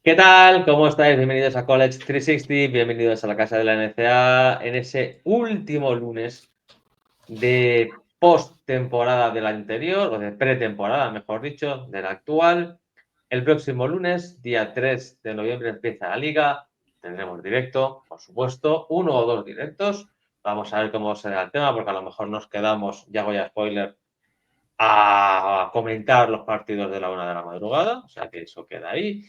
¿Qué tal? ¿Cómo estáis? Bienvenidos a College 360, bienvenidos a la casa de la NCA en ese último lunes de post-temporada del anterior, o de pretemporada, mejor dicho, del actual. El próximo lunes, día 3 de noviembre, empieza la liga. Tendremos directo, por supuesto, uno o dos directos. Vamos a ver cómo será el tema, porque a lo mejor nos quedamos, ya voy a spoiler, a comentar los partidos de la 1 de la madrugada, o sea que eso queda ahí.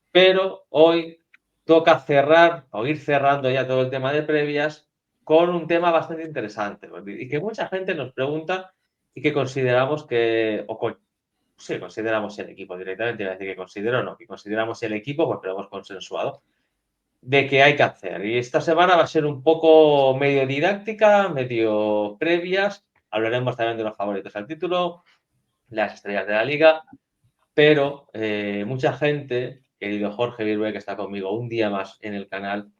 Pero hoy toca cerrar o ir cerrando ya todo el tema de previas con un tema bastante interesante y que mucha gente nos pregunta y que consideramos que, sí, consideramos el equipo directamente, iba a decir que considero no, que consideramos el equipo porque lo hemos consensuado, de qué hay que hacer. Y esta semana va a ser un poco medio didáctica, medio previas, hablaremos también de los favoritos al título, las estrellas de la liga, pero mucha gente, querido Jorge Virbe, que está conmigo un día más en el canal,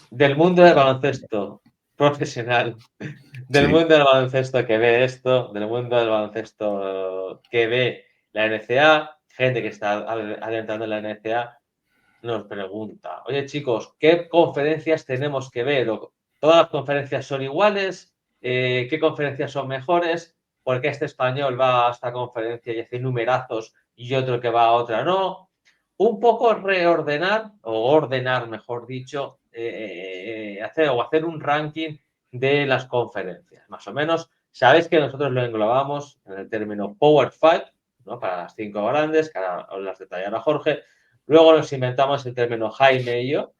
del mundo del baloncesto profesional, del Sí, mundo del baloncesto que ve esto, del mundo del baloncesto que ve la NCA, gente que está adentrando en la NCA, nos pregunta, oye chicos, ¿qué conferencias tenemos que ver? ¿Todas las conferencias son iguales? ¿Qué conferencias son mejores? ¿Por qué este español va a esta conferencia y hace numerazos y otro que va a otra no? Un poco reordenar, o ordenar, mejor dicho, hacer un ranking de las conferencias. Más o menos, sabéis que nosotros lo englobamos en el término Power Five, ¿no? Para las 5 grandes, que ahora os las detallará Jorge. Luego nos inventamos el término high major,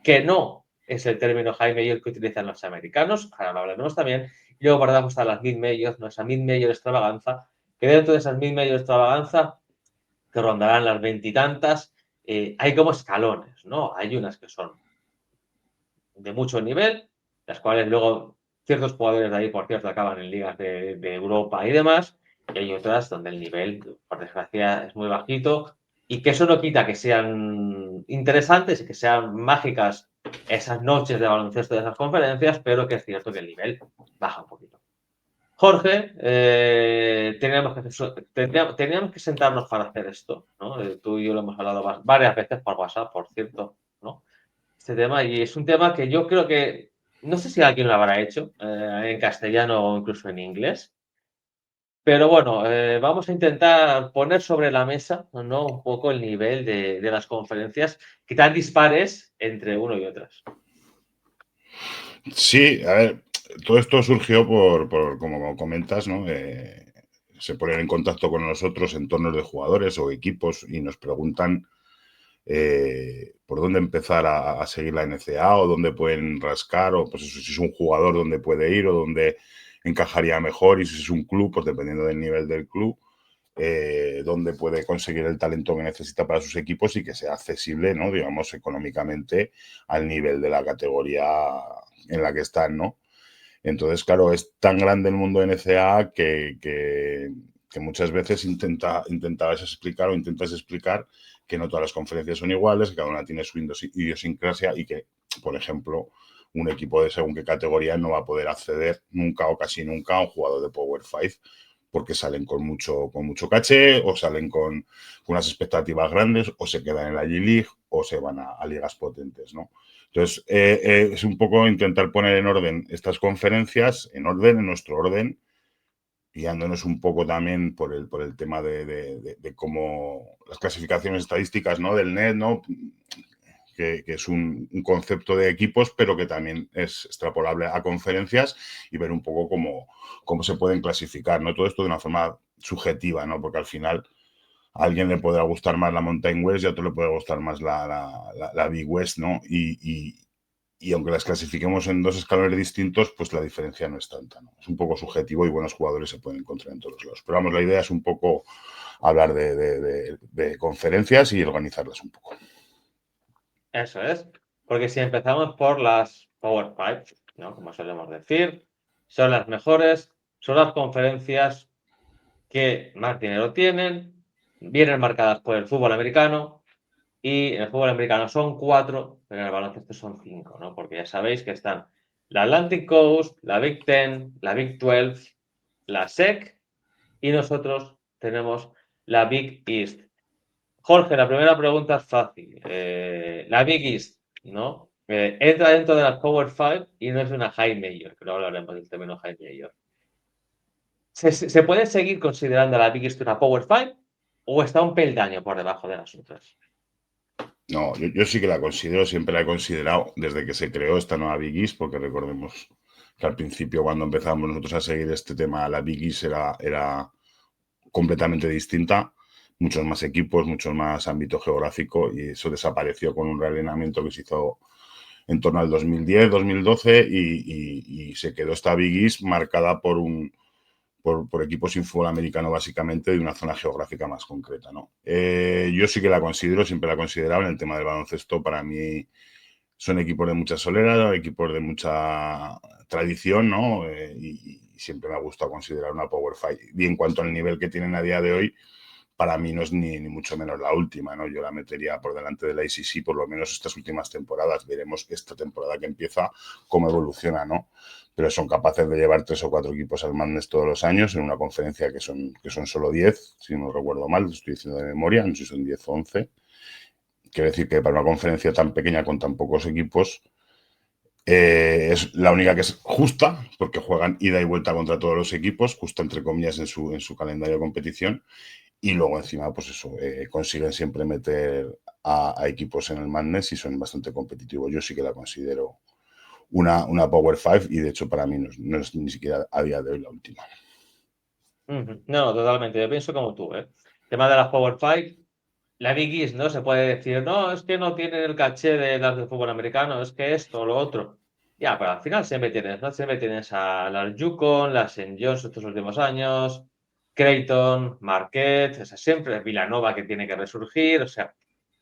que no es el término high major que utilizan los americanos, ahora lo hablaremos también. Y luego guardamos a las mid majors, nuestra mid major extravaganza, que dentro de esas mid major extravaganza, que rondarán las veintitantas, hay como escalones, ¿no? Hay unas que son de mucho nivel, las cuales luego ciertos jugadores de ahí, por cierto, acaban en ligas de Europa y demás, y hay otras donde el nivel, por desgracia, es muy bajito, y que eso no quita que sean interesantes y que sean mágicas esas noches de baloncesto de esas conferencias, pero que es cierto que el nivel baja un poquito. Jorge, teníamos que sentarnos para hacer esto, ¿no? Tú y yo lo hemos hablado varias veces por WhatsApp, por cierto, ¿no? Este tema, y es un tema que yo creo que, no sé si alguien lo habrá hecho en castellano o incluso en inglés, pero bueno, vamos a intentar poner sobre la mesa, ¿no? Un poco el nivel de las conferencias que tan dispares entre uno y otras. sí, a ver, todo esto surgió por como comentas, ¿no? Se ponen en contacto con nosotros entornos de jugadores o equipos y nos preguntan por dónde empezar a seguir la NCA o dónde pueden rascar o pues eso, si es un jugador dónde puede ir o dónde encajaría mejor y si es un club, pues dependiendo del nivel del club, dónde puede conseguir el talento que necesita para sus equipos y que sea accesible, ¿no? Digamos, económicamente al nivel de la categoría en la que están, ¿no? Entonces, claro, es tan grande el mundo de NCAA que muchas veces intentabas explicar o intentas explicar que no todas las conferencias son iguales, que cada una tiene su idiosincrasia y que, por ejemplo, un equipo de según qué categoría no va a poder acceder nunca o casi nunca a un jugador de Power 5 porque salen con mucho caché o salen con unas expectativas grandes o se quedan en la G-League o se van a ligas potentes, ¿no? Entonces, es un poco intentar poner en orden estas conferencias, en orden, en nuestro orden, guiándonos un poco también por el tema de cómo las clasificaciones estadísticas, ¿no? Del NET, ¿no? Que es un concepto de equipos, pero que también es extrapolable a conferencias y ver un poco cómo se pueden clasificar, ¿no? Todo esto de una forma subjetiva, ¿no? Porque al final a alguien le podrá gustar más la Mountain West y a otro le puede gustar más la Big West, ¿no? Y aunque las clasifiquemos en dos escalones distintos, pues la diferencia no es tanta, ¿no? Es un poco subjetivo y buenos jugadores se pueden encontrar en todos lados. Pero vamos, la idea es un poco hablar de conferencias y organizarlas un poco. Eso es, porque si empezamos por las Power Five, ¿no? Como solemos decir, son las mejores, son las conferencias que más dinero tienen, vienen marcadas por el fútbol americano, y en el fútbol americano son 4, pero en el baloncesto son 5, ¿no? Porque ya sabéis que están la Atlantic Coast, la Big Ten, la Big 12, la SEC y nosotros tenemos la Big East. Jorge, la primera pregunta es fácil. La Big East, ¿no? Entra dentro de las Power Five y no es una High Major, que luego hablaremos del término High Major. ¿Se puede seguir considerando a la Big East una Power Five o está un peldaño por debajo de las otras? No, yo sí que la considero, siempre la he considerado desde que se creó esta nueva Big East, porque recordemos que al principio cuando empezamos nosotros a seguir este tema, la Big East era completamente distinta, muchos más equipos, mucho más ámbito geográfico, y eso desapareció con un realineamiento que se hizo en torno al 2010, 2012 y se quedó esta Big East marcada por equipos sin fútbol americano básicamente de una zona geográfica más concreta, ¿no? Yo sí que la considero, siempre la he considerado en el tema del baloncesto. Para mí son equipos de mucha solera, equipos de mucha tradición, ¿no? Y siempre me ha gustado considerar una Power Five. Y en cuanto al nivel que tienen a día de hoy, para mí no es ni mucho menos la última, ¿no? Yo la metería por delante de la ACC, por lo menos estas últimas temporadas. Veremos esta temporada que empieza cómo evoluciona, ¿no? Pero son capaces de llevar 3 o 4 equipos al Madness todos los años en una conferencia que son solo 10, si no recuerdo mal, estoy diciendo de memoria, no sé si son 10 o 11. Quiero decir que para una conferencia tan pequeña con tan pocos equipos, es la única que es justa, porque juegan ida y vuelta contra todos los equipos, justa entre comillas en su calendario de competición, y luego encima, pues eso, consiguen siempre meter a equipos en el Madness y son bastante competitivos. Yo sí que la considero una Power Five y de hecho para mí no es ni siquiera a día de hoy la última. No, totalmente. Yo pienso como tú, ¿eh? El tema de las Power Five, la Big East, ¿no? Se puede decir, no, es que no tienen el caché de las del fútbol americano, es que esto o lo otro. Ya, pero al final siempre tienes, ¿no? Siempre tienes a las Yukon, las St. John's estos últimos años, Creighton, Marquette, o sea, siempre Villanova que tiene que resurgir, o sea,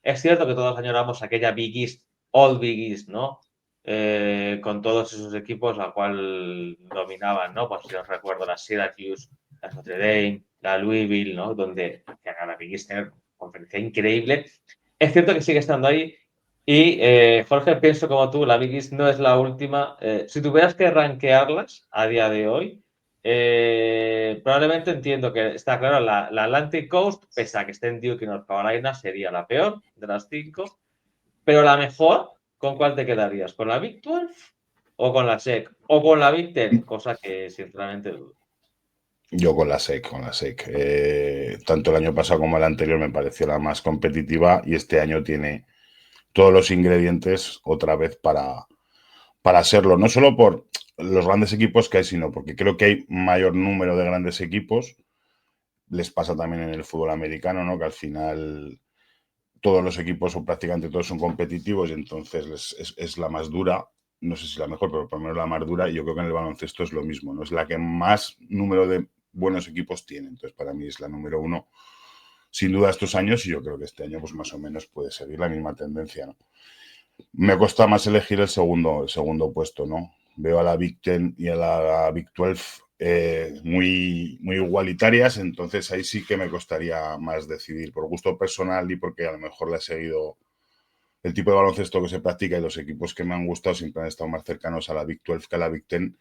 es cierto que todos añoramos aquella Big East, All Big East, ¿no? Con todos esos equipos la cual dominaban, ¿no? Pues si os recuerdo, la Syracuse, la Notre Dame, la Louisville, ¿no? Donde la Big East era una conferencia increíble. Es cierto que sigue estando ahí y, Jorge, pienso como tú, la Big East no es la última. Si tuvieras que rankearlas a día de hoy, probablemente entiendo que está claro, la Atlantic Coast, pese a que esté en Duke y North Carolina, sería la peor de las 5. Pero la mejor, ¿con cuál te quedarías? ¿Con la Big 12 o con la SEC? ¿O con la Big 10? Cosa que sinceramente dudo. Yo con la SEC, con la SEC. Tanto el año pasado como el anterior me pareció la más competitiva y este año tiene todos los ingredientes otra vez para serlo. No solo por los grandes equipos que hay, sino porque creo que hay mayor número de grandes equipos. Les pasa también en el fútbol americano, ¿no? Que al final todos los equipos o prácticamente todos son competitivos y entonces es la más dura. No sé si la mejor, pero por lo menos la más dura. Y yo creo que en el baloncesto es lo mismo, ¿no? Es la que más número de buenos equipos tiene. Entonces, para mí es la número uno, sin duda, estos años. Y yo creo que este año, pues más o menos puede seguir la misma tendencia, ¿no? Me cuesta más elegir el segundo puesto, ¿no? Veo a la Big Ten y a la Big 12 muy igualitarias, entonces ahí sí que me costaría más decidir por gusto personal y porque a lo mejor le he seguido el tipo de baloncesto que se practica y los equipos que me han gustado siempre han estado más cercanos a la Big 12 que a la Big 10,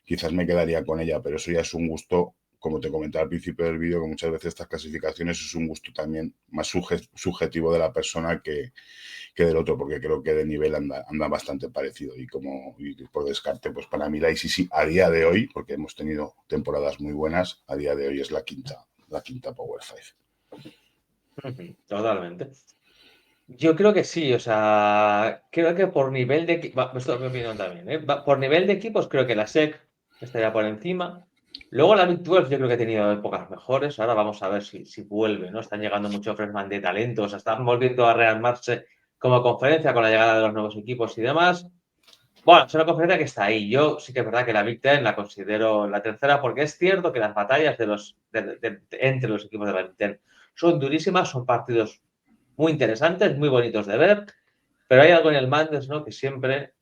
quizás me quedaría con ella, pero eso ya es un gusto, como te comentaba al principio del vídeo, que muchas veces estas clasificaciones es un gusto también más subjetivo de la persona que del otro, porque creo que de nivel anda bastante parecido y por descarte, pues para mí la ICC a día de hoy, porque hemos tenido temporadas muy buenas, a día de hoy es la quinta Power Five. Totalmente. Yo creo que sí, o sea, creo que por nivel de equipo, esto es mi opinión también, ¿eh? Por nivel de equipos creo que la SEC estaría por encima. Luego la Big 12 yo creo que ha tenido épocas mejores, ahora vamos a ver si vuelve, ¿no? Están llegando muchos freshmen de talentos, están volviendo a rearmarse como conferencia con la llegada de los nuevos equipos y demás. Bueno, es una conferencia que está ahí. Yo sí que es verdad que la Big Ten la considero la tercera porque es cierto que las batallas entre los equipos de la Big Ten son durísimas, son partidos muy interesantes, muy bonitos de ver, pero hay algo en el Madness, ¿no? Que siempre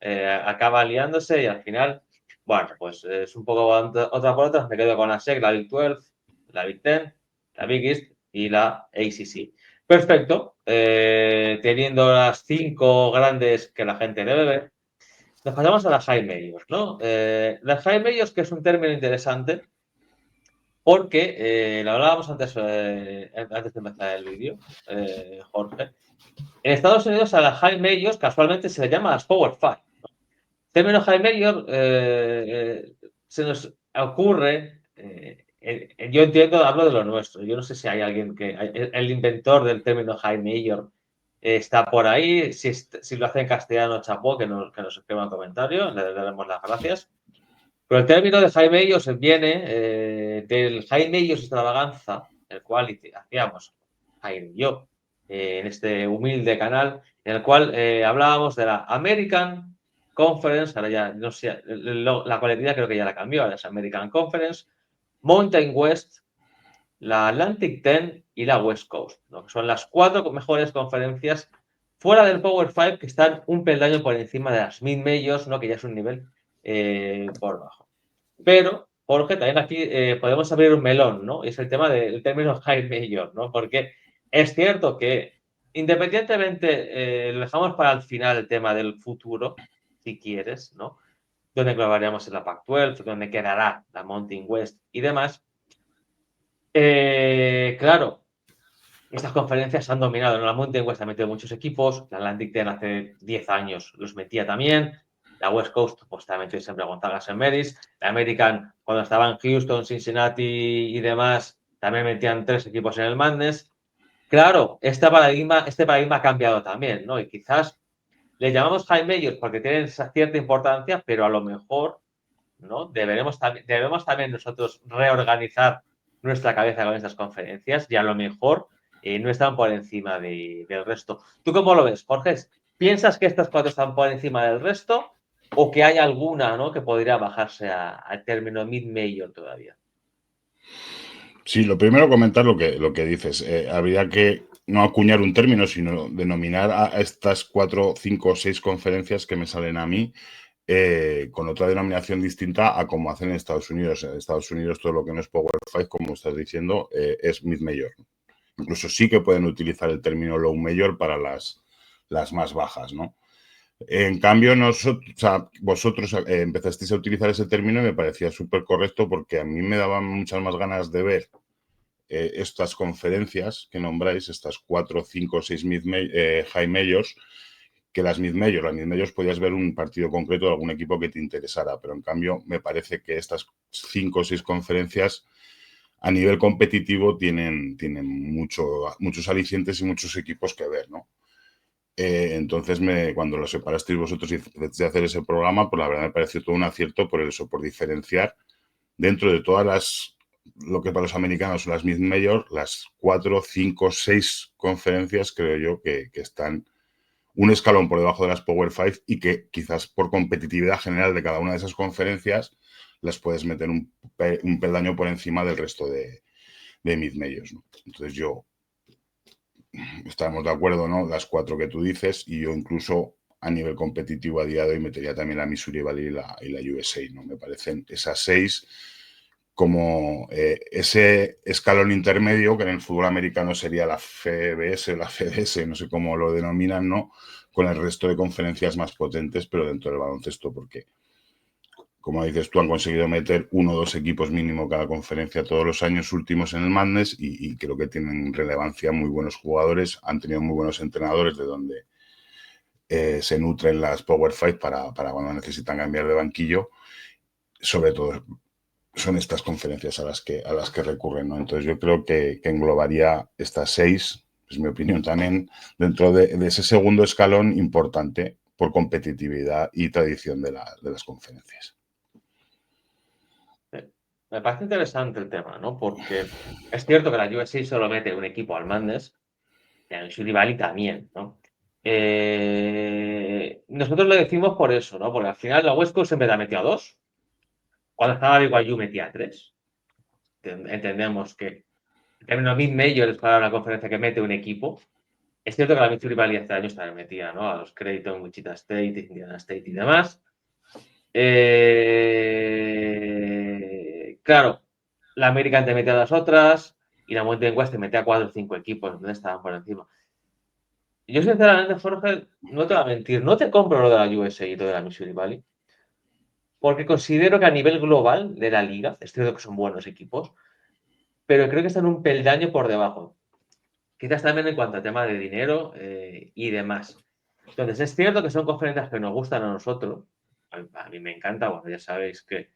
acaba liándose y al final, bueno, pues es un poco otra por otra. Me quedo con la SEC, la Big 12, la Big 10, la Big East y la ACC. Perfecto. Teniendo las 5 grandes que la gente debe ver, nos pasamos a las high majors, ¿no? Las high majors, que es un término interesante, porque lo hablábamos antes de empezar el vídeo, Jorge. En Estados Unidos a las High Majors casualmente se le llama las Power Five, ¿no? El término High Major se nos ocurre, yo entiendo, hablo de lo nuestro, yo no sé si hay alguien el inventor del término High Major está por ahí, si lo hace en castellano, chapó, que nos escriba un comentario, le daremos las gracias. Pero el término de High Majors viene del High Majors Extravaganza, el cual hacíamos Jaime y yo en este humilde canal, en el cual hablábamos de la American Conference, ahora ya no sé, la colectividad creo que ya la cambió, ahora es American Conference, Mountain West, la Atlantic 10 y la West Coast, ¿no? Que son las 4 mejores conferencias fuera del Power 5 que están un peldaño por encima de las Mid Majors, ¿no? Que ya es un nivel por bajo. Pero, Jorge, también aquí podemos abrir un melón, ¿no? Y es el tema del término High Major, ¿no? Porque es cierto que independientemente, lo dejamos para el final el tema del futuro, si quieres, ¿no? Donde englobaríamos en la Pac-12, donde quedará la Mountain West y demás. Claro, estas conferencias han dominado, ¿no? La Mountain West ha metido muchos equipos, la Atlantic 10 hace 10 años los metía también, la West Coast pues te ha metido siempre a Gonzaga St. Mary's, la American cuando estaba en Houston, Cincinnati y demás, también metían 3 equipos en el Madness. Claro, este paradigma ha cambiado también, ¿no? Y quizás le llamamos high majors porque tienen cierta importancia, pero a lo mejor, ¿no? Debemos también nosotros reorganizar nuestra cabeza con estas conferencias y a lo mejor no están por encima del resto. ¿Tú cómo lo ves, Jorge? ¿Piensas que estas 4 están por encima del resto o que hay alguna, ¿no? que podría bajarse al término mid-major todavía? Sí, lo primero comentar lo que dices. Habría que no acuñar un término, sino denominar a estas 4, 5 o 6 conferencias que me salen a mí con otra denominación distinta a como hacen en Estados Unidos. En Estados Unidos todo lo que no es Power 5, como estás diciendo, es Mid-Major. Incluso sí que pueden utilizar el término Low Major para las más bajas, ¿no? En cambio, vosotros empezasteis a utilizar ese término y me parecía súper correcto porque a mí me daban muchas más ganas de ver estas conferencias que nombráis, estas 4, 5, 6 high majors, que las mid-majors. Las mid-majors podías ver un partido concreto de algún equipo que te interesara, pero en cambio me parece que estas 5 o 6 conferencias a nivel competitivo tienen muchos alicientes y muchos equipos que ver, ¿no? Entonces, cuando lo separasteis vosotros y empezasteis a hacer ese programa, pues la verdad me pareció todo un acierto por eso, por diferenciar dentro de todas lo que para los americanos son las mid-major, las 4, 5, 6 conferencias creo yo que están un escalón por debajo de las Power 5 y que quizás por competitividad general de cada una de esas conferencias las puedes meter un peldaño por encima del resto de mid-majors, ¿no? Entonces estamos de acuerdo, ¿no? Las 4 que tú dices y yo incluso a nivel competitivo a día de hoy metería también la Missouri Valley y la USA, ¿no? Me parecen esas 6 como ese escalón intermedio que en el fútbol americano sería la FBS o la FDS, no sé cómo lo denominan, ¿no? Con el resto de conferencias más potentes, pero dentro del baloncesto, porque, como dices tú, han conseguido meter 1 o 2 equipos mínimo cada conferencia todos los años últimos en el Madness y creo que tienen relevancia, muy buenos jugadores, han tenido muy buenos entrenadores de donde se nutren las Power 5 para cuando necesitan cambiar de banquillo, sobre todo son estas conferencias a las que recurren, ¿no? Entonces yo creo que englobaría estas 6, es mi opinión también, dentro de ese segundo escalón importante por competitividad y tradición de las conferencias. Me parece interesante el tema, ¿no? Porque es cierto que la USA solo mete un equipo al Madness, y el Missouri Valley también, ¿no? Nosotros lo decimos por eso, ¿no? Porque al final la West Coast siempre la metió a 2. Cuando estaba BYU metía a 3. Entendemos que el término mid-major es para una conferencia que mete un equipo. Es cierto que la Missouri Valley hace años también metía, ¿no? A los Creighton, Wichita State, Indiana State y demás. Claro, la American te metía a las otras y la Mountain West te metía a 4 o 5 equipos donde estaban por encima. Yo, sinceramente, Jorge, no te voy a mentir, no te compro lo de la USA y lo de la Missouri Valley, porque considero que a nivel global de la liga, es cierto que son buenos equipos, pero creo que están un peldaño por debajo. Quizás también en cuanto al tema de dinero y demás. Entonces, es cierto que son conferencias que nos gustan a nosotros. A mí me encanta, bueno, ya sabéis que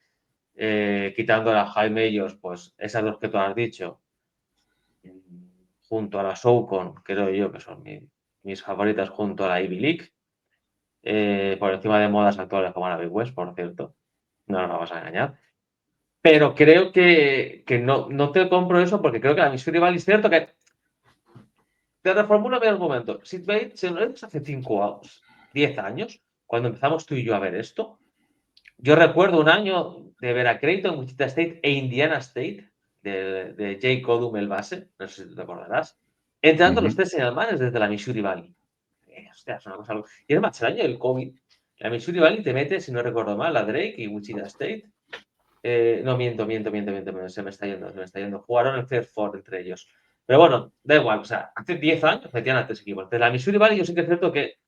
quitando a Jaime ellos, pues esas dos que tú has dicho, junto a la SoulCon, creo yo que son mis favoritas, junto a la Ivy League, por encima de modas actuales como la Big West, por cierto. No nos vamos a engañar. Pero creo que no te compro eso porque creo que la Missouri Valley es cierto que te reformulo mi argumento. Si lo vemos hace 5 años, 10 años, cuando empezamos tú y yo a ver esto, yo recuerdo un año de ver a Creighton, Wichita State e Indiana State, de Jake Odum, el base, no sé si te acordarás, entrando los tres señalmanes desde la Missouri Valley. Hostia, es una cosa. Y además, el año del COVID, la Missouri Valley te mete, si no recuerdo mal, a Drake y Wichita State. No, miento, se me está yendo. Jugaron el Fair Four entre ellos. Pero bueno, da igual, o sea, hace 10 años metían a 3 equipos. Entonces, la Missouri Valley yo sí que es cierto que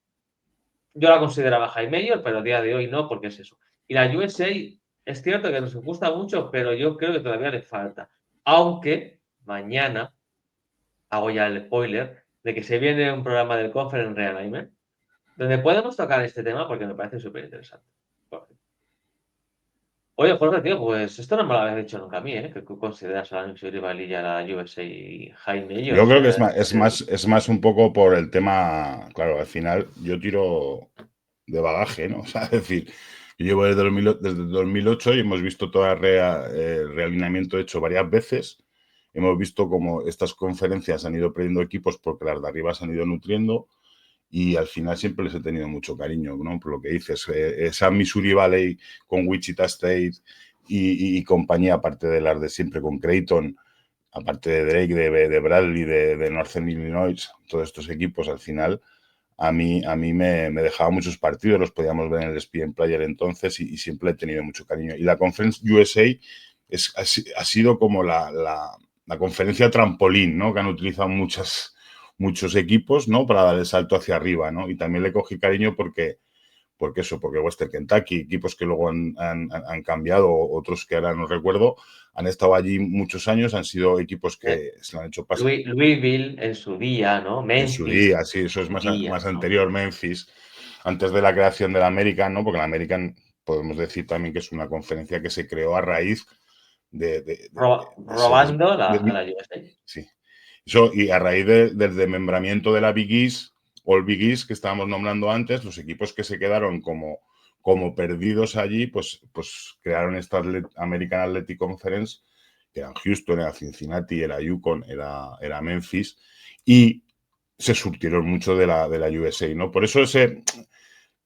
yo la consideraba high major, pero a día de hoy no, porque es eso. Y la USA es cierto que nos gusta mucho, pero yo creo que todavía le falta. Aunque mañana hago ya el spoiler de que se viene un programa del Conference Realignment donde podemos tocar este tema porque me parece súper interesante. Oye, Jorge, tío, pues esto no me lo habías dicho nunca a mí, ¿eh? Que tú consideras a la Missouri Valley y a la USA high Yo majors, creo que ¿eh? es más un poco por el tema, claro, al final yo tiro de bagaje, ¿no? O sea, es decir, yo llevo desde 2008 y hemos visto todo el realineamiento hecho varias veces. Hemos visto cómo estas conferencias han ido perdiendo equipos porque las de arriba se han ido nutriendo y al final siempre les he tenido mucho cariño, ¿no? Por lo que dices, esa Missouri Valley con Wichita State y compañía, aparte de las de siempre con Creighton, aparte de Drake, de Bradley, de Northern Illinois, todos estos equipos al final, a mí me dejaba muchos partidos, los podíamos ver en el ESPN Player entonces y siempre he tenido mucho cariño. Y la Conference USA ha sido como la conferencia trampolín, ¿no? Que han utilizado muchos equipos, ¿no? Para dar el salto hacia arriba, ¿no? Y también le cogí cariño porque Western Kentucky, equipos que luego han cambiado, otros que ahora no recuerdo, han estado allí muchos años, han sido equipos que se lo han hecho pasar. Louisville en su día, ¿no? En su Memphis día, sí, eso en es su día, más ¿no? anterior, Memphis, antes de la creación del American, ¿no? Porque el American podemos decir también que es una conferencia que se creó a raíz de Robando a la USA. sí. Eso, y a raíz del desmembramiento de la Big East o el Big East que estábamos nombrando antes, los equipos que se quedaron como perdidos allí, pues crearon esta American Athletic Conference, que eran Houston, era Cincinnati, era Yukon, era Memphis, y se surtieron mucho de la USA, ¿no? Por eso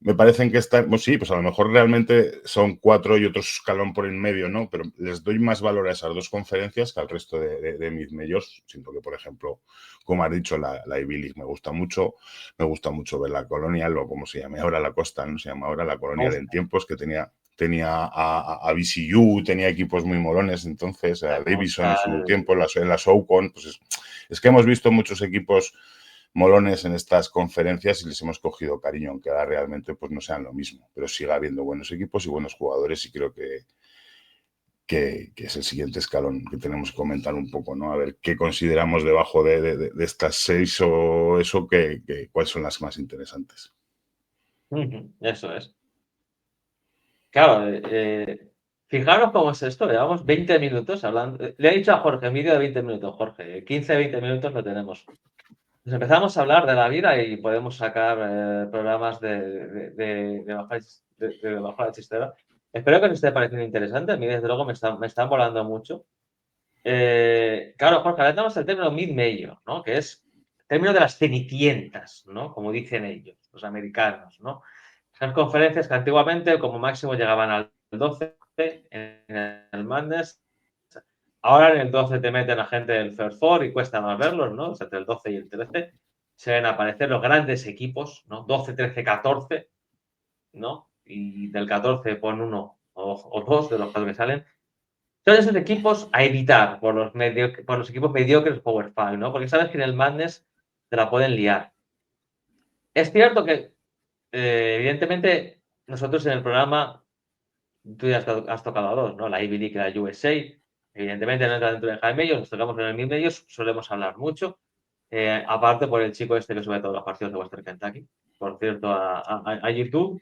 me parecen que están, pues sí, pues a lo mejor realmente son 4 y otro escalón por en medio, ¿no? Pero les doy más valor a esas dos conferencias que al resto de mis majors. Siento que, por ejemplo, como has dicho, la Ivy League me gusta mucho ver la Colonial, o como se llame ahora la Costa, no se llama ahora la Colonial en tiempos, que tenía a VCU, tenía equipos muy molones, entonces a La Davidson en su Coastal. tiempo, en la SoCon, pues es que hemos visto muchos equipos molones en estas conferencias y les hemos cogido cariño, aunque ahora realmente pues no sean lo mismo, pero siga habiendo buenos equipos y buenos jugadores y creo que es el siguiente escalón que tenemos que comentar un poco, ¿no? A ver qué consideramos debajo de estas 6 o eso, cuáles son las más interesantes. Eso es. Claro, fijaros cómo es esto, llevamos 20 minutos hablando. Le he dicho a Jorge, vídeo de 20 minutos, Jorge, 15-20 minutos lo tenemos. Pues empezamos a hablar de la vida y podemos sacar programas de bajo la chistera. Espero que os esté pareciendo interesante. A mí, desde luego, me están volando mucho. Claro, Jorge, ahora tenemos el término mid-major, ¿no? Que es el término de las cenicientas, ¿no? Como dicen ellos, los americanos, ¿no? Esas conferencias que antiguamente como máximo llegaban al 12 en el Madness. Ahora en el 12 te meten a gente del First Four y cuesta más verlos, ¿no? O sea, entre el 12 y el 13 se ven aparecer los grandes equipos, ¿no? 12, 13, 14, ¿no? Y del 14 pon uno o dos de los cuatro que salen. Son esos equipos a evitar por los equipos mediocres Power Five, ¿no? Porque sabes que en el Madness te la pueden liar. Es cierto que, evidentemente, nosotros en el programa, tú ya has tocado a dos, ¿no? La Ivy League y la USA. evidentemente no entra dentro de High Majors, nos tocamos en el Mid Majors, solemos hablar mucho. Aparte por el chico este que sube todos los partidos de Western Kentucky, por cierto, a YouTube.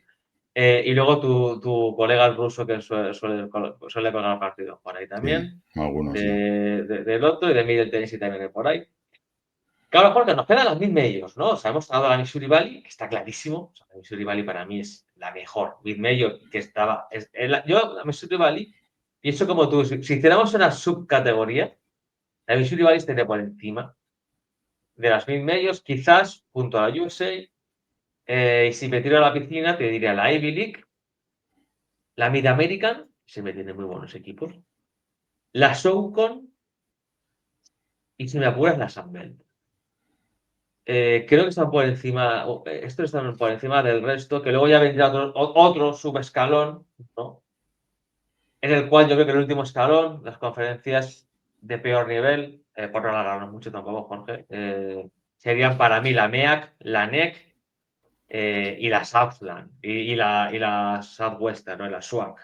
Y luego tu colega el ruso que suele colgar partidos por ahí también. Sí, algunos, sí. Del otro y de Middle Tennessee también hay por ahí. Claro, Jorge, nos quedan las Mid Majors, ¿no? O sea, hemos hablado de la Missouri Valley, que está clarísimo. O sea, la Missouri Valley para mí es la mejor Mid Major que estaba. Yo, la Missouri Valley, pienso como tú. Si hiciéramos una subcategoría, la Missouri Valley estaría por encima de las Mid Majors, quizás junto a la USA. Y si me tiro a la piscina, te diría la Ivy League, la Mid American, se me tiene muy buenos equipos, la SoCon y si me apuras, la Sun Belt. Creo que están por encima, estos están por encima del resto, que luego ya vendrá otro subescalón, ¿no? En el cual yo creo que el último escalón, las conferencias de peor nivel, por no alargarnos mucho tampoco, Jorge, serían para mí la MEAC, la NEC y la Southland y la Southwestern, ¿no? Y la SWAC,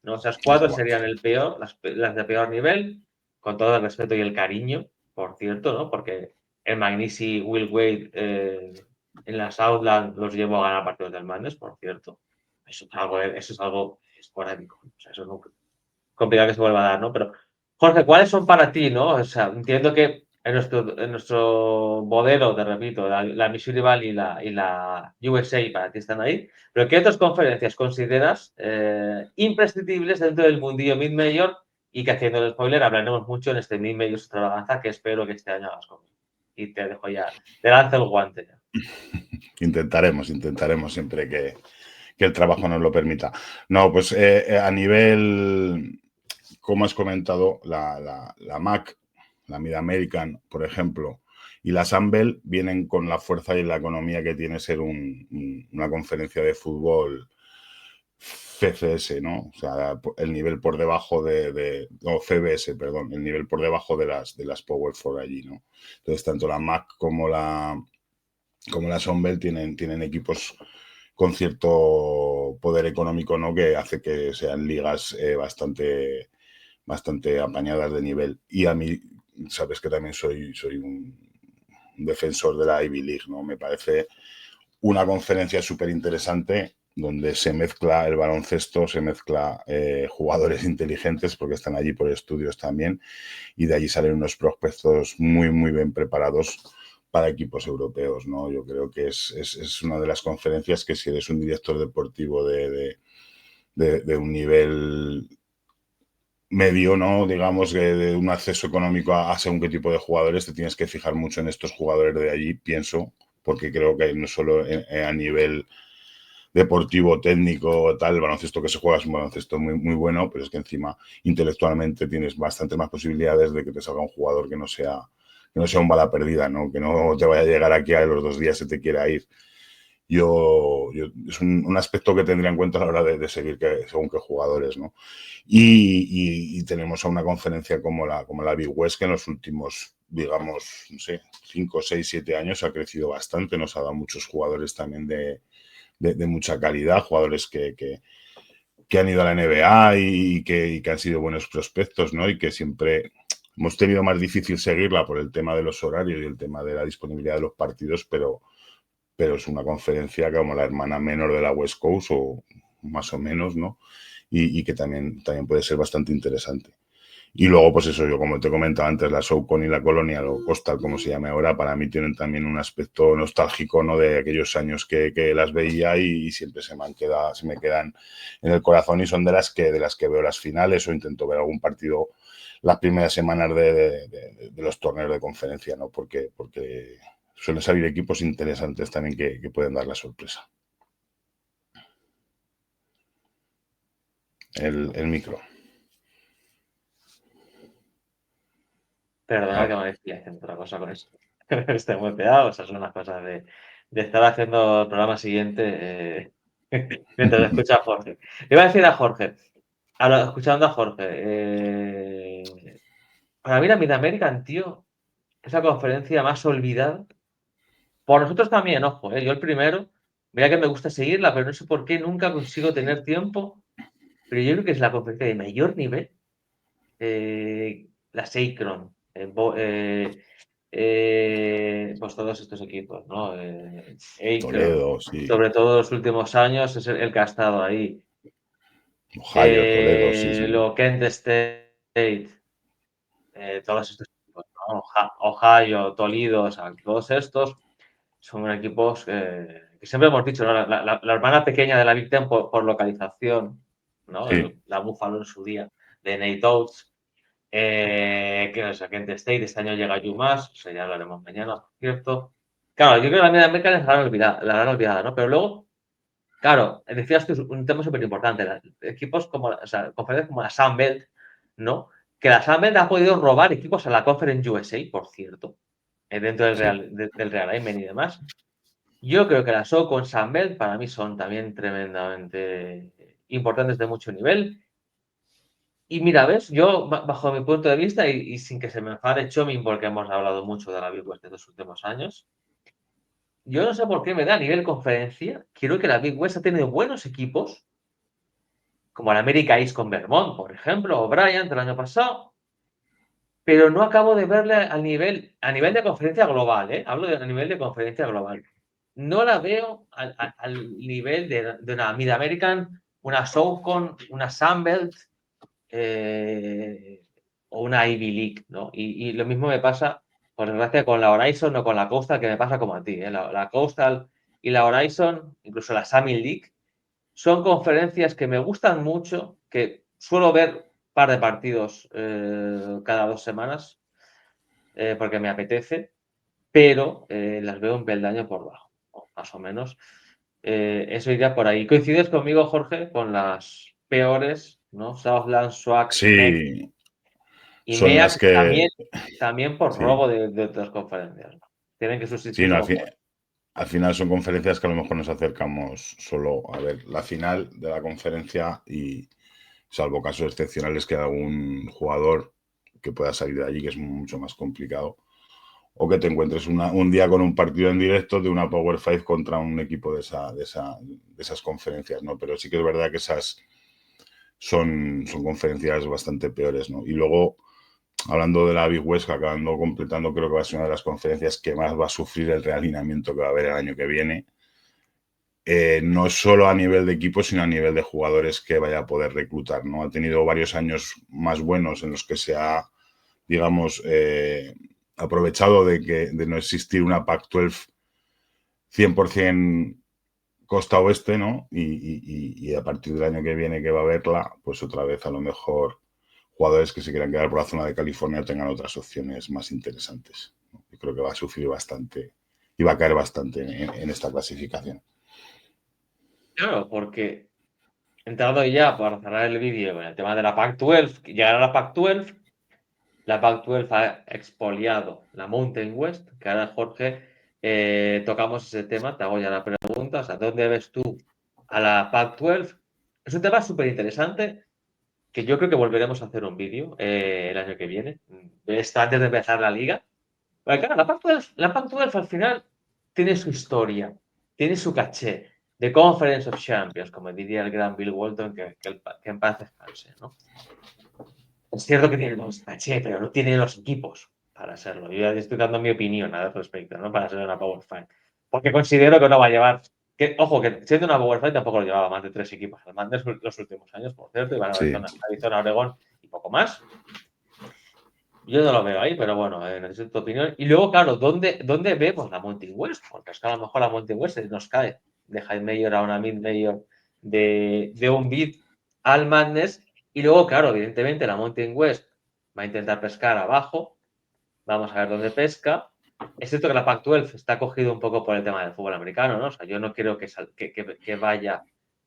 ¿no? Esas cuatro serían el peor, las de peor nivel, con todo el respeto y el cariño, por cierto, ¿no? Porque el Magnisi, Will Wade en la Southland los llevó a ganar partidos del Madness, por cierto. Eso es algo esporádico. O sea, eso es complicado que se vuelva a dar, ¿no? Pero, Jorge, ¿cuáles son para ti, no? O sea, entiendo que en nuestro modelo, te repito, la Missouri Valley y la USA para ti están ahí, pero ¿qué otras conferencias consideras imprescindibles dentro del mundillo mid-major y que, haciendo el spoiler, hablaremos mucho en este mid-major extravaganza que espero que este año hagas conmigo? Y te dejo ya, te lanzo el guante ya. Intentaremos siempre que el trabajo nos lo permita. No, pues a nivel, como has comentado, la MAC, la Mid American, por ejemplo, y la Sun Belt vienen con la fuerza y la economía que tiene ser una conferencia de fútbol CCS, ¿no? O sea, el nivel por debajo no, CBS, perdón, el nivel por debajo de las Power Four allí, ¿no? Entonces, tanto la MAC como la Sun Belt tienen equipos con cierto poder económico, ¿no? Que hace que sean ligas bastante apañadas de nivel. Y a mí, sabes que también soy un defensor de la Ivy League, ¿no? Me parece una conferencia súper interesante donde se mezcla el baloncesto, se mezcla jugadores inteligentes porque están allí por estudios también y de allí salen unos prospectos muy, muy bien preparados para equipos europeos, ¿no? Yo creo que es una de las conferencias que si eres un director deportivo de un nivel medio, ¿no? Digamos, de un acceso económico a según qué tipo de jugadores, te tienes que fijar mucho en estos jugadores de allí, pienso, porque creo que no solo a nivel deportivo, técnico, tal, el baloncesto que se juega es un baloncesto muy, muy bueno, pero es que encima intelectualmente tienes bastante más posibilidades de que te salga un jugador que no sea un bala perdida, ¿no? Que no te vaya a llegar aquí a los 2 días se te quiera ir. Es un aspecto que tendría en cuenta a la hora de seguir según qué jugadores, ¿no? Y tenemos a una conferencia como la Big West que en los últimos, digamos, no sé, 5, 6, 7 años ha crecido bastante, nos ha dado muchos jugadores también de mucha calidad, jugadores que han ido a la NBA y que han sido buenos prospectos, ¿no? Y que siempre hemos tenido más difícil seguirla por el tema de los horarios y el tema de la disponibilidad de los partidos, pero es una conferencia como la hermana menor de la West Coast o más o menos, ¿no? Y que también puede ser bastante interesante. Y luego, pues eso, yo como te comentaba antes, la SoCon y la Colonial o Coastal, como se llame ahora, para mí tienen también un aspecto nostálgico, ¿no? De aquellos años que las veía y siempre se me quedan en el corazón y son de las que veo las finales o intento ver algún partido las primeras semanas de los torneos de conferencia, ¿no? Porque suelen salir equipos interesantes también que pueden dar la sorpresa. El micro. Perdona que me decía haciendo otra cosa con eso. Estoy muy pegado, esas son las cosas de estar haciendo el programa siguiente mientras escucha a Jorge. Le iba a decir a Jorge, escuchando a Jorge, para mí la Mid-American, tío, es la conferencia más olvidada. Por nosotros también, ojo, yo el primero, mira que me gusta seguirla, pero no sé por qué nunca consigo tener tiempo. Pero yo creo que es la conferencia de mayor nivel las Akron, pues todos estos equipos, ¿no? Akron, Toledo, sí. sobre todo en los últimos años, es el que ha estado ahí. Ohio, Toledo, sí, sí. Luego Kent State, todos estos equipos, ¿no? Ohio, Toledo, o sea, todos estos son equipos que siempre hemos dicho, ¿no? La hermana pequeña de la Big Ten por localización, ¿no? Sí, La Buffalo en su día, de Nate Oates, que no sé, Kent State, este año llega UMass, o sea, ya lo haremos mañana, ¿cierto? Claro, yo creo que la media América la han olvidado, ¿no? Pero luego, claro, decías tú un tema súper importante, equipos como, o sea, conferencias como la Sun Belt, ¿no? Que la Sun Belt ha podido robar equipos a la Conference USA, por cierto, dentro sí. del Real Amen y demás. Yo creo que la SO con Sunbelt para mí son también tremendamente importantes de mucho nivel. Y mira, ves, yo bajo mi punto de vista y sin que se me enfade Chomin porque hemos hablado mucho de la Big West de los últimos años, yo no sé por qué me da a nivel conferencia, creo que la Big West ha tenido buenos equipos, como el America East con Vermont, por ejemplo, o Bryant el año pasado, pero no acabo de verle a nivel de conferencia global, ¿eh? Hablo a nivel de conferencia global. No la veo al nivel de una Mid-American, una SoCon, una Sunbelt o una Ivy League, ¿no? Y lo mismo me pasa, por desgracia, con la Horizon o con la Coastal, que me pasa como a ti, ¿eh? La Coastal y la Horizon, incluso la Summit League, son conferencias que me gustan mucho, que suelo ver un par de partidos cada 2 semanas, porque me apetece, pero las veo un peldaño por bajo, ¿no? Más o menos. Eso iría por ahí. ¿Coincides conmigo, Jorge, con las peores, ¿no? Southland, SWAC, MEC Sí, y son las MEAC que. también por Sí, robo de otras conferencias, ¿no? Tienen que sí, subsistir no, como pueden. al final son conferencias que a lo mejor nos acercamos solo a ver la final de la conferencia y salvo casos excepcionales que algún jugador que pueda salir de allí, que es mucho más complicado, o que te encuentres un día con un partido en directo de una Power Five contra un equipo de esas conferencias, ¿no? Pero sí que es verdad que esas son conferencias bastante peores, ¿no? Y luego, hablando de la Big West, acabando completando, creo que va a ser una de las conferencias que más va a sufrir el realineamiento que va a haber el año que viene. No solo a nivel de equipo, sino a nivel de jugadores que vaya a poder reclutar, ¿no? Ha tenido varios años más buenos en los que se ha, digamos, aprovechado de no existir una Pac-12 100% costa oeste, ¿no? Y a partir del año que viene que va a haberla, pues otra vez a lo mejor jugadores que se quieran quedar por la zona de California tengan otras opciones más interesantes, ¿no? Yo creo que va a sufrir bastante y va a caer bastante en esta clasificación. Claro, porque entrando ya para cerrar el vídeo con el tema de la Pac-12, llegar a la Pac-12 ha expoliado la Mountain West, que ahora, Jorge, tocamos ese tema, te hago ya la pregunta, o sea, ¿dónde ves tú a la Pac-12? Es un tema súper interesante que yo creo que volveremos a hacer un vídeo el año que viene, esto antes de empezar la liga. Porque claro, la Pac-12 al final tiene su historia, tiene su caché, de Conference of Champions, como diría el gran Bill Walton, que en paz descanse, ¿no? Es cierto que tiene los caché, pero no tiene los equipos para serlo. Yo ya estoy dando mi opinión al respecto, ¿no? Para ser una Power Five. Porque considero que no va a llevar. Ojo, que siendo una Power Five tampoco lo llevaba más de 3 equipos al mando los últimos años, por cierto, y van a Sí, Arizona, Oregón y poco más. Yo no lo veo ahí, pero bueno, necesito tu opinión. Y luego, claro, ¿dónde vemos la Mountain West? Porque es que a lo mejor la Mountain West nos cae de High Mayor a una Mid Mayor de un bid al Madness. Y luego, claro, evidentemente la Mountain West va a intentar pescar abajo. Vamos a ver dónde pesca. Es cierto que la Pac-12 está cogido un poco por el tema del fútbol americano, ¿no? O sea, yo no creo que vaya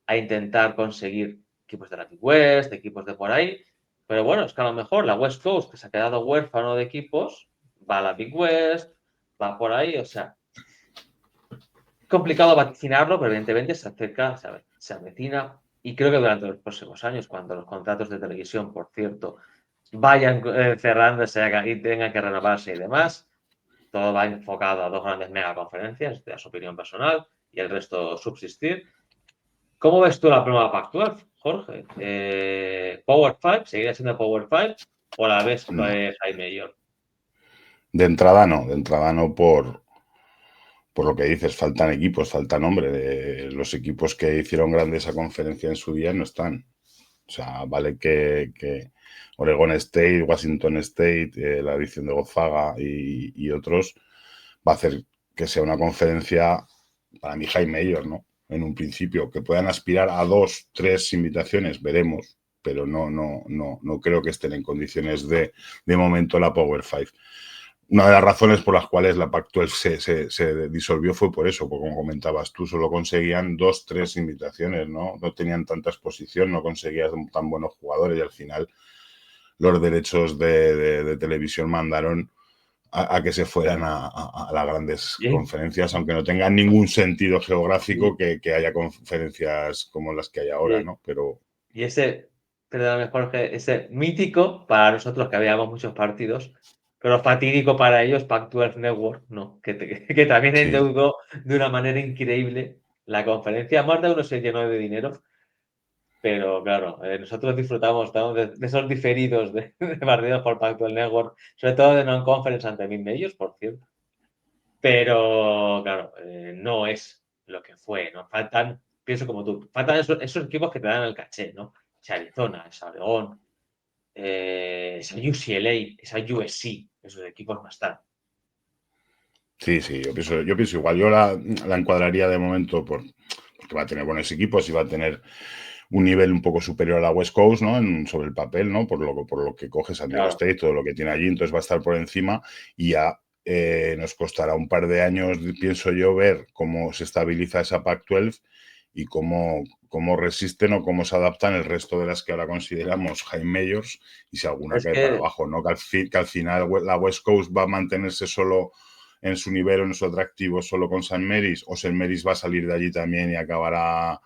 a intentar conseguir equipos de la Big West, equipos de por ahí. Pero bueno, es que a lo mejor la West Coast, que se ha quedado huérfano de equipos, va a la Big West, va por ahí, o sea, complicado vaticinarlo, pero evidentemente se acerca, se avecina, y creo que durante los próximos años, cuando los contratos de televisión, por cierto, vayan cerrándose y tengan que renovarse y demás, todo va enfocado a dos grandes megaconferencias, de su opinión personal, y el resto subsistir. ¿Cómo ves tú la prueba Pac-12, Jorge? ¿Power 5? ¿Seguirá siendo Power 5? ¿O la ves No. high major? De entrada no por lo que dices, faltan equipos, falta nombre. Los equipos que hicieron grande esa conferencia en su día no están. O sea, vale que Oregon State, Washington State, la edición de Gonzaga y otros, va a hacer que sea una conferencia, para mí, high major, ¿no? En un principio, que puedan aspirar a 2, 3 invitaciones, veremos, pero no creo que estén en condiciones de momento la Power 5. Una de las razones por las cuales la Pac-12 se disolvió fue por eso, porque como comentabas tú, solo conseguían 2, 3 invitaciones, ¿no? No tenían tanta exposición, no conseguían tan buenos jugadores y al final los derechos de televisión mandaron a que se fueran a las grandes Bien. conferencias, aunque no tengan ningún sentido geográfico Sí. que haya conferencias como las que hay ahora, ¿no? Pero Y ese, perdóname Jorge, ese mítico para nosotros que habíamos muchos partidos, pero fatídico para ellos, Pac-12 Network, no, que también sí, endeudó de una manera increíble la conferencia. Más de uno se llenó de dinero, pero claro, nosotros disfrutamos de esos diferidos de partidos por Pac-12 Network, sobre todo de non-conference ante mid-majors, por cierto. Pero claro, no es lo que fue, ¿no? Faltan, pienso como tú, faltan esos equipos que te dan el caché, ¿no? Esa Arizona, esa Oregón, esa UCLA, esa USC, esos equipos no están. sí, yo pienso igual. Yo la encuadraría de momento porque va a tener buenos equipos y va a tener un nivel un poco superior a la West Coast, ¿no? Sobre el papel, ¿no? Por lo que coge San Diego Claro, State, todo lo que tiene allí, entonces va a estar por encima y ya nos costará un par de años, pienso yo, ver cómo se estabiliza esa Pac-12 y cómo resisten o cómo se adaptan el resto de las que ahora consideramos high majors y si alguna es cae para que abajo, ¿no? Que al final la West Coast va a mantenerse solo en su nivel, en su atractivo, solo con St. Mary's, o St. Mary's va a salir de allí también y acabará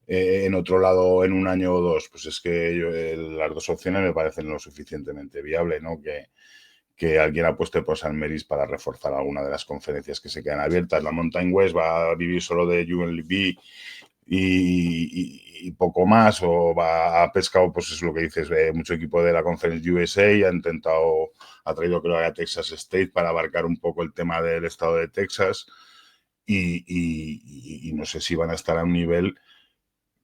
en otro lado en un año o dos. Pues es que las dos opciones me parecen lo suficientemente viable, ¿no? Que alguien apueste por St. Mary's para reforzar alguna de las conferencias que se quedan abiertas. La Mountain West va a vivir solo de UNLV y poco más, o ha pescado, pues es lo que dices, mucho equipo de la Conference USA, ha traído creo a Texas State para abarcar un poco el tema del estado de Texas y no sé si van a estar a un nivel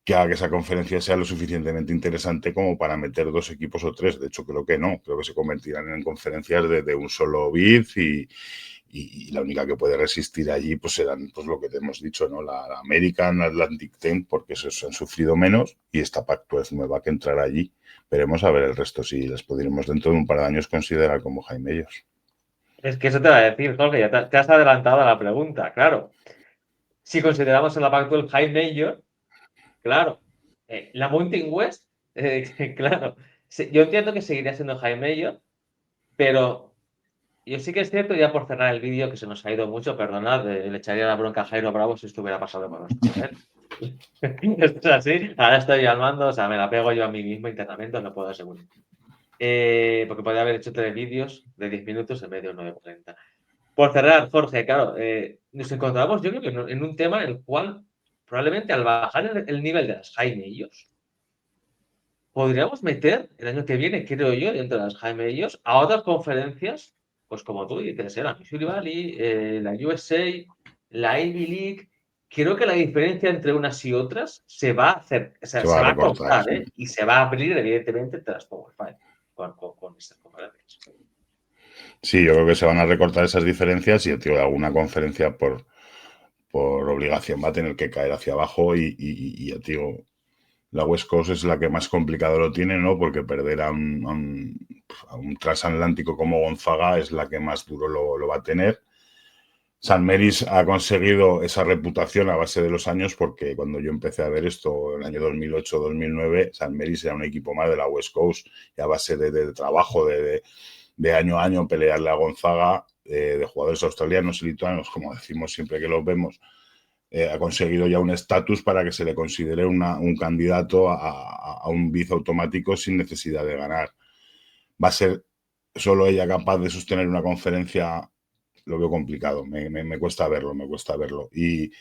que haga que esa conferencia sea lo suficientemente interesante como para meter dos equipos o tres. De hecho, creo que no. Creo que se convertirán en conferencias de un solo bid y la única que puede resistir allí pues serán pues lo que te hemos dicho, ¿no? La American Atlantic 10, porque esos han sufrido menos y esta Pac-12 nueva que entrará allí. Veremos a ver el resto si las podremos dentro de un par de años considerar como Jaime ellos. es que eso te va a decir, Jorge, ya te has adelantado a la pregunta, claro. Si consideramos en la Pac-12 High Major, claro, la Mountain West, claro, yo entiendo que seguiría siendo High Major, pero yo sí que es cierto, ya por cerrar el vídeo, que se nos ha ido mucho, perdonad, le echaría la bronca a Jairo Bravo si estuviera pasado por nuestro nivel. Esto es así, ahora estoy al mando, o sea, me la pego yo a mí mismo internamente, os lo puedo asegurar. Porque podría haber hecho 3 vídeos de 10 minutos en vez de uno de 40. Por cerrar, Jorge, claro, nos encontramos, yo creo que en un tema en el cual probablemente al bajar el nivel de las Jaime ellos, podríamos meter el año que viene, creo yo, dentro de las Jaime ellos, a otras conferencias, pues como tú dices, la Missouri Valley, la USA, la Ivy League. Creo que la diferencia entre unas y otras se va a hacer, o sea, Se se va a va a recortar. cortar, ¿eh? Y se va a abrir, evidentemente, entre las Power Five con estas conferencias. Sí, yo creo que se van a recortar esas diferencias y tío, alguna conferencia por obligación va a tener que caer hacia abajo y ya te digo, la West Coast es la que más complicado lo tiene, ¿no? Porque perder a un transatlántico como Gonzaga es la que más duro lo va a tener. San Mary's ha conseguido esa reputación a base de los años porque cuando yo empecé a ver esto en el año 2008-2009, San Mary's era un equipo más de la West Coast y a base de trabajo, de año a año pelearle a Gonzaga, de jugadores australianos y lituanos, como decimos siempre que los vemos, ha conseguido ya un estatus para que se le considere un candidato a un bid automático sin necesidad de ganar. Va a ser solo ella capaz de sostener una conferencia, lo veo complicado, me cuesta verlo, me cuesta verlo. Y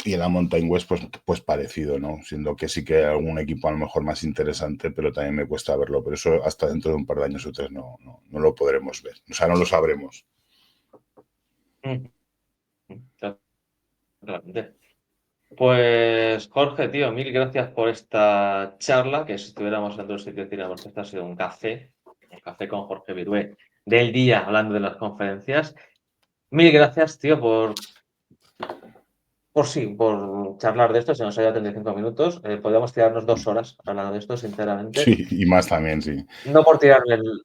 Y en la Mountain West, pues parecido, ¿no? Siendo que sí que hay algún equipo a lo mejor más interesante, pero también me cuesta verlo. Pero eso hasta dentro de un par de años o tres no lo podremos ver. O sea, no lo sabremos. Claramente. Pues Jorge, tío, mil gracias por esta charla, que si estuviéramos en otro sitio diríamos que esto ha sido un café con Jorge Virué del día hablando de las conferencias. Mil gracias, tío, por charlar de esto, se nos ha ido 35 minutos. Podríamos tirarnos 2 horas hablando de esto, sinceramente. Sí, y más también, sí. No por tirarme el,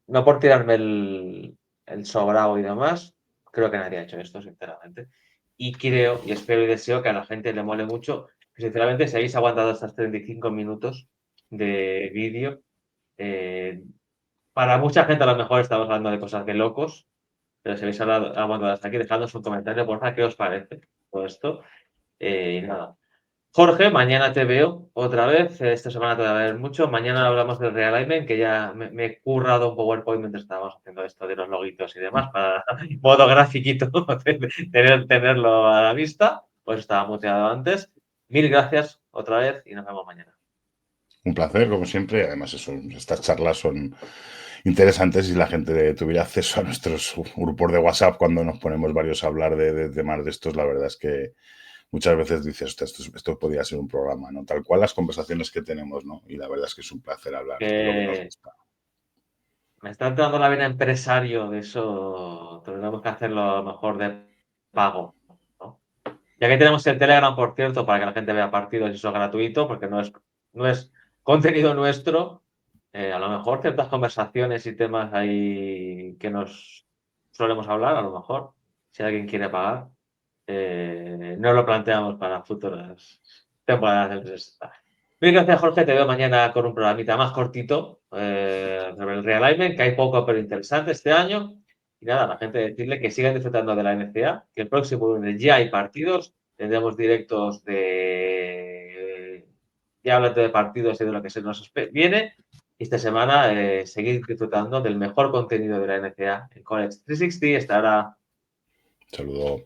no por tirarme el sobrado y demás, creo que nadie ha hecho esto, sinceramente. Y creo, y espero y deseo que a la gente le mole mucho, que sinceramente si habéis aguantado estos 35 minutos de vídeo, para mucha gente a lo mejor estamos hablando de cosas de locos, pero si habéis aguantado hasta aquí, dejadnos un comentario, por favor, qué os parece todo esto. Y nada. Jorge, mañana te veo otra vez. Esta semana te voy a ver mucho. Mañana hablamos del realignment, que ya me he currado un PowerPoint mientras estábamos haciendo esto de los logitos y demás, para modo grafiquito, tenerlo a la vista. Pues estaba muteado antes. Mil gracias otra vez y nos vemos mañana. Un placer, como siempre. Además, estas charlas son interesantes y la gente tuviera acceso a nuestros grupos de WhatsApp cuando nos ponemos varios a hablar de temas de estos. La verdad es que muchas veces dices, esto podría ser un programa, ¿no? Tal cual las conversaciones que tenemos, ¿no? Y la verdad es que es un placer hablar de lo que nos Que gusta. me está entrando la vena empresario de eso. Tendremos que hacerlo a lo mejor de pago, ¿no? Ya que tenemos el Telegram, por cierto, para que la gente vea partidos y eso es gratuito, porque no es contenido nuestro, a lo mejor ciertas conversaciones y temas ahí que nos solemos hablar, a lo mejor, si alguien quiere pagar, no lo planteamos para futuras temporadas del 360. Mil gracias, Jorge. Te veo mañana con un programita más cortito sobre el realignment, que hay poco pero interesante este año. Y nada, a la gente decirle que sigan disfrutando de la NCA, que el próximo lunes ya hay partidos, tendremos directos ya hablando de partidos y de lo que se nos viene. Y esta semana seguir disfrutando del mejor contenido de la NCA en College 360. Estará Saludo.